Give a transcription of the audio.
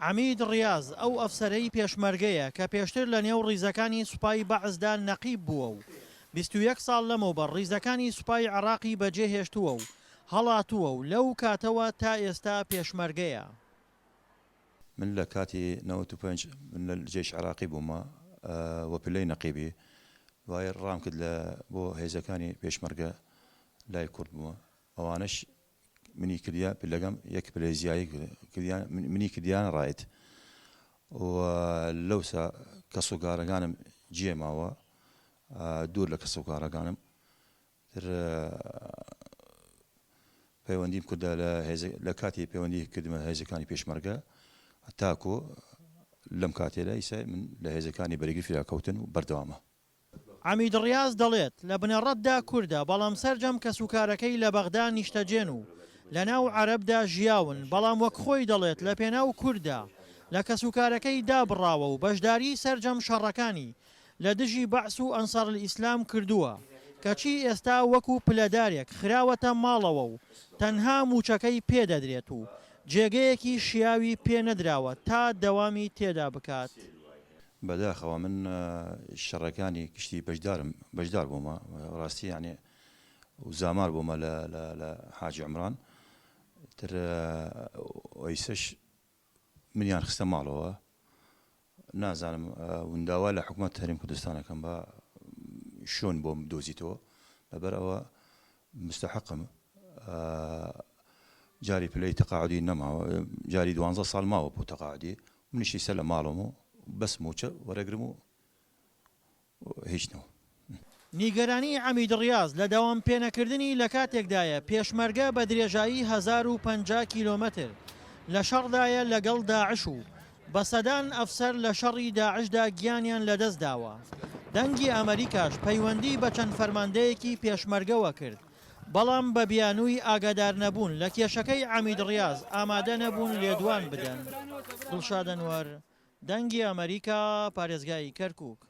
عەمید ڕیاز ئەو ئەفسەرەی پێشمەرگەیە کە پێشتر لە نێو ڕیزەکانی سوپای بەعزدا نەقیب بووە و 21 ساڵ لەمەوبەر ڕیزەکانی سوپای عێراقی بەجێهێشتووە و هەڵاتووە و لەو کاتەوە تا ئێستا پێشمەرگەیە. من لە کاتی 95 من لە جێش عێراقی بوومە وەپلەی نەقیبی وای ڕام کرد لە بۆ هێزەکانی پێشمەرگە لای کورد بووە ئەوانش منی کردیا لەگەم یەک پلەیزیایی منی کردیانە ڕایت و لەوسا کەسوگارەکانم جێماوە دوور لە کەسوگارەکانم تر پەیوەندیم کردە لە کاتی پەیوەندی کردمە هێزەکانی پێشمەرگە تاکۆ لەم کاتێدا ئیسا من لە هێزەکانی بەرگریفیدا کەوتن و بەردەوامە. عەمید ڕیاز دەڵێت لە بنەڕەتدا کووردە بەڵام سەرجەم کەسوکارەکەی لە بەغدا نیشتەجێن و لە ناو عەرەبدا ژیاون بەڵام وەک خۆی دەڵێت لە پێناو کووردا لە کەسوکارەکەی دابڕاوە و بەشداری سەرجەم شەڕەکانی لە دژی بەعس و ئەنسار ئیسلام کردووە کەچی ئێستا وەکو پلەدارێک خراوەتە ماڵەوە و تەنها موچەکەی پێدەدرێت و جێگەیەکی شیاوی پێ نەدراوە تا دەوامی تێدا بکات. بەداخەوە من شەڕەکانی کشتی بەشدار بوومە ڕاستی یعنی و زامار بوومە لە حاجی عمران تر ئەیسەش منیان خستە ماڵەوە نازانم ونداوا لە حکوومەت هەرێم کوردستانەکەم بە شۆن بۆم دۆزیتەوە لەبەر ئەوە مستحقم جاری پلەی تەقاعدی نەماوە جاری 12 ساڵ ماوە بۆ تەقاعدی منیشی سەر لە ماڵەوە و بەس موچە وەرەگرم و هیچنەوە. نیگەرانی عەمید ڕیاز لە داوام پێنەکردنی لە کاتێکدایە پێشمەرگە بە درێژایی 1050 کیلۆمەتر لە شەڕدایە لەگەڵ داعش و بە سەدان ئەفسەر لە شەڕی داعشدا گیانیان لەدەست داوە. دەنگی ئەمریکاش پەیوەندی بە چەند فەرماندەیەکی پێشمەرگەوە کرد بەڵام بە بیانووی ئاگادار نەبوون لە کێشەکەی عەمید ڕیاز ئامادە نەبوون لێدوان بدەن. دڵشاد ئەنوەر، دەنگی ئەمریکا، پارێزگای کەرکووک.